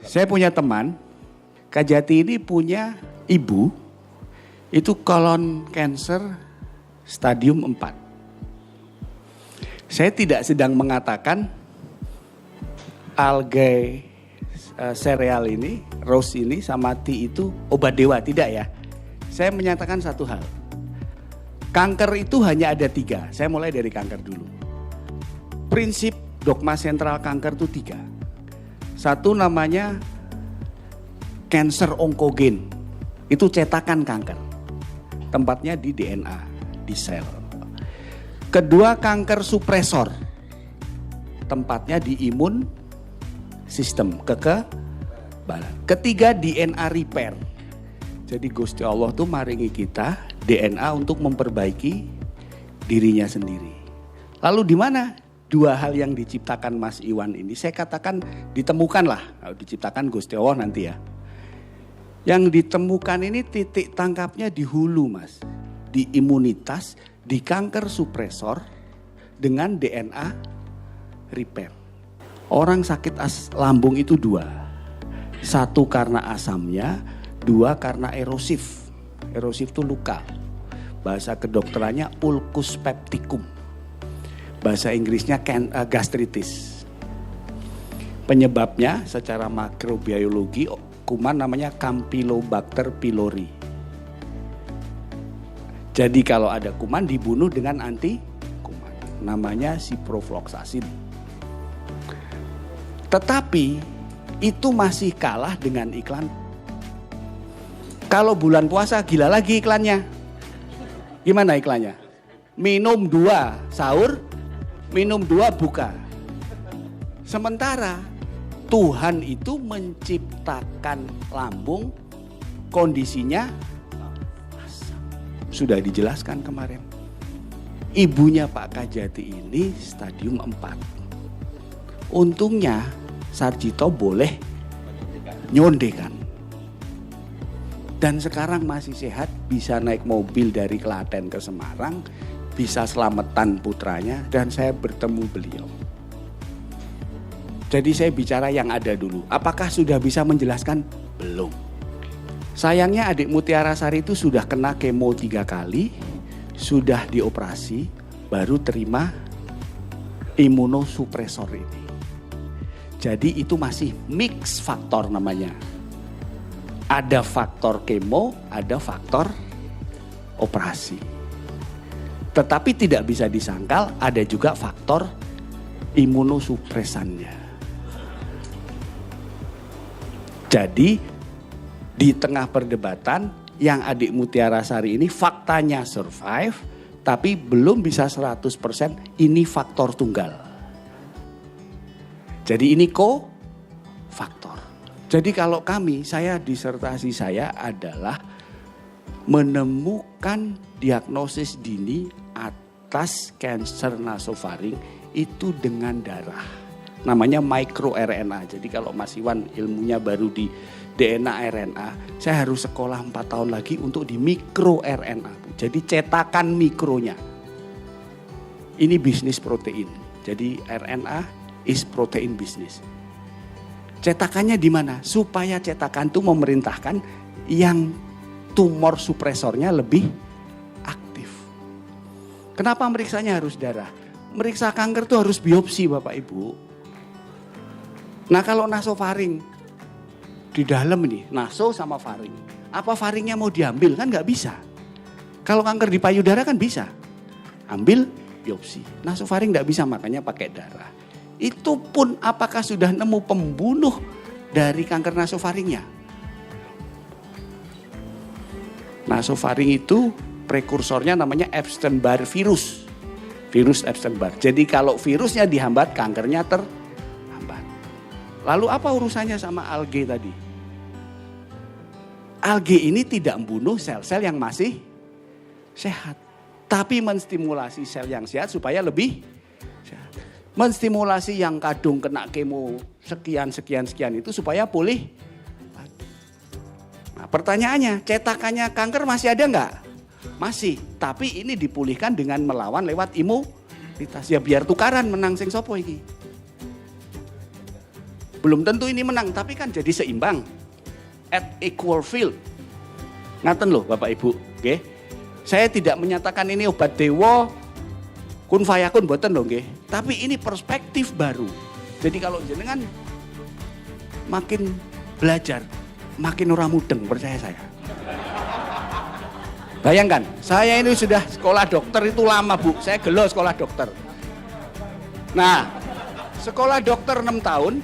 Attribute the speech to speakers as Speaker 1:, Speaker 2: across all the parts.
Speaker 1: Saya punya teman, Kak Jati ini punya ibu, itu colon cancer stadium 4. Saya tidak sedang mengatakan algae sereal ini, rose ini sama tea itu obat dewa, tidak ya. Saya menyatakan satu hal, kanker itu hanya ada 3, saya mulai dari kanker dulu. Prinsip dogma sentral kanker itu 3. Satu namanya cancer onkogen, itu cetakan kanker. Tempatnya di DNA, di sel. Kedua kanker supresor, tempatnya di imun sistem, kekebalan. Ketiga DNA repair. Jadi Gusti Allah tuh maringi kita DNA untuk memperbaiki dirinya sendiri. Lalu di mana 2 hal yang diciptakan Mas Iwan ini? Saya katakan ditemukan lah, diciptakan Gusti Allah nanti ya. Yang ditemukan ini titik tangkapnya di hulu Mas. Di imunitas, di kanker supresor dengan DNA repair. Orang sakit lambung itu 2. 1 karena asamnya, 2 karena erosif. Erosif itu luka. Bahasa kedokterannya ulcus pepticum. Bahasa Inggrisnya gastritis. Penyebabnya secara makrobiologi kuman namanya Campylobacter pylori. Jadi kalau ada kuman dibunuh dengan anti kuman. Namanya ciprofloxacin. Tetapi itu masih kalah dengan iklan. Kalau bulan puasa gila lagi iklannya. Gimana iklannya? Minum 2 sahur, minum 2 buka. Sementara Tuhan itu menciptakan lambung kondisinya asam. Sudah dijelaskan kemarin. Ibunya Pak Kajati ini stadium 4. Untungnya Sarjito boleh nyondekan. Dan sekarang masih sehat, bisa naik mobil dari Klaten ke Semarang, bisa selamatan putranya, dan saya bertemu beliau. Jadi saya bicara yang ada dulu. Apakah sudah bisa menjelaskan? Belum. Sayangnya adik Mutiara Sari itu sudah kena kemo 3 kali, sudah dioperasi, baru terima imunosupresor ini. Jadi itu masih mix faktor namanya. Ada faktor kemo, ada faktor operasi. Tetapi tidak bisa disangkal ada juga faktor imunosupresannya. Jadi di tengah perdebatan yang adik Mutiara Sari ini faktanya survive, tapi belum bisa 100% ini faktor tunggal. Jadi ini faktor. Jadi kalau saya disertasi saya adalah menemukan diagnosis dini atas kanker nasofaring itu dengan darah. Namanya micro RNA. Jadi kalau Mas Iwan ilmunya baru di DNA RNA, saya harus sekolah 4 tahun lagi untuk di mikro RNA. Jadi cetakan mikronya. Ini bisnis protein. Jadi RNA is protein business. Cetakannya di mana? Supaya cetakan itu memerintahkan yang tumor supresornya lebih aktif. Kenapa meriksanya harus darah? Meriksa kanker itu harus biopsi Bapak Ibu. Nah kalau nasofaring di dalam ini, naso sama faring. Apa faringnya mau diambil? Kan nggak bisa. Kalau kanker di payudara kan bisa. Ambil biopsi. Nasofaring nggak bisa, makanya pakai darah. Itu pun apakah sudah nemu pembunuh dari kanker nasofaringnya? Nasofaring itu prekursornya namanya Epstein-Barr virus. Virus Epstein-Barr. Jadi kalau virusnya dihambat, kankernya terhambat. Lalu apa urusannya sama algae tadi? Algae ini tidak membunuh sel-sel yang masih sehat. Tapi menstimulasi sel yang sehat supaya lebih sehat. Menstimulasi yang kadung kena kemo sekian itu supaya pulih. Nah pertanyaannya, cetakannya kanker masih ada enggak? Masih, tapi ini dipulihkan dengan melawan lewat imunitas. Ya biar tukaran menang sing sopo iki. Belum tentu ini menang, tapi kan jadi seimbang. At equal field. Ngaten loh Bapak Ibu. Nggih. Saya tidak menyatakan ini obat dewa, kun fayakun boten loh nggih. Tapi ini perspektif baru. Jadi kalau jenengan makin belajar, makin ora mudeng, percaya saya. Bayangkan, saya ini sudah sekolah dokter itu lama Bu, saya gelo sekolah dokter. Nah, sekolah dokter 6 tahun,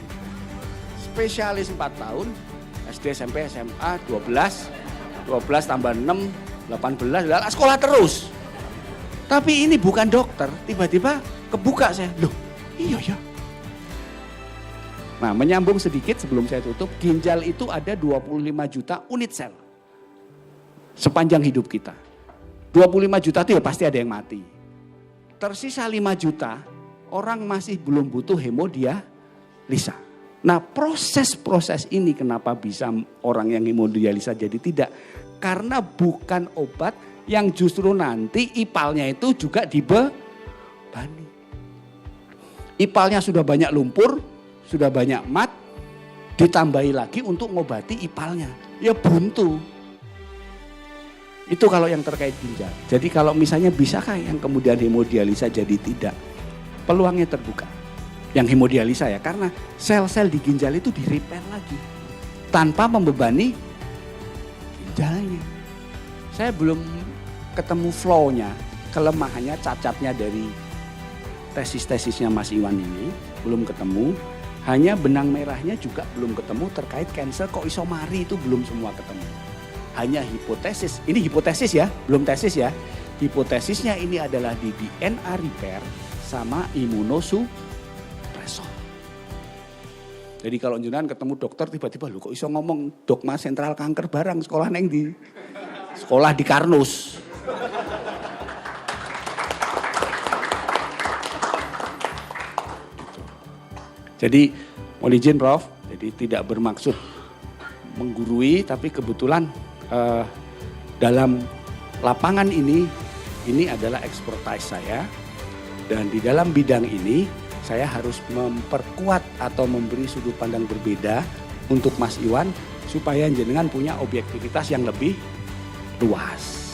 Speaker 1: spesialis 4 tahun, SD, SMP, SMA 12 tambah 6, 18, sekolah terus. Tapi ini bukan dokter, tiba-tiba kebuka saya, loh iya ya. Nah, menyambung sedikit sebelum saya tutup, ginjal itu ada 25 juta unit sel. Sepanjang hidup kita. 25 juta itu ya pasti ada yang mati. Tersisa 5 juta, orang masih belum butuh hemodialisa. Nah proses-proses ini kenapa bisa orang yang hemodialisa jadi tidak? Karena bukan obat yang justru nanti ipalnya itu juga dibebani. Ipalnya sudah banyak lumpur, sudah banyak mat, ditambahi lagi untuk ngobati ipalnya. Ya buntu. Itu kalau yang terkait ginjal. Jadi kalau misalnya bisakah yang kemudian hemodialisa jadi tidak? Peluangnya terbuka. Yang hemodialisa ya, karena sel-sel di ginjal itu di-repair lagi. Tanpa membebani ginjalnya. Saya belum ketemu flow-nya, kelemahannya, cacatnya dari tesis-tesisnya Mas Iwan ini. Belum ketemu. Hanya benang merahnya juga belum ketemu terkait cancer kok iso mari itu belum semua ketemu. Hanya hipotesis, ini hipotesis ya, belum tesis ya. Hipotesisnya ini adalah di DNA repair sama imunosuppresor. Jadi kalau jenengan ketemu dokter tiba-tiba lu kok iso ngomong dogma sentral kanker barang sekolah neng di sekolah di Karnus. Jadi mohon izin Prof, jadi tidak bermaksud menggurui tapi kebetulan dalam lapangan ini adalah expertise saya dan di dalam bidang ini saya harus memperkuat atau memberi sudut pandang berbeda untuk Mas Iwan supaya jenengan punya objektivitas yang lebih luas.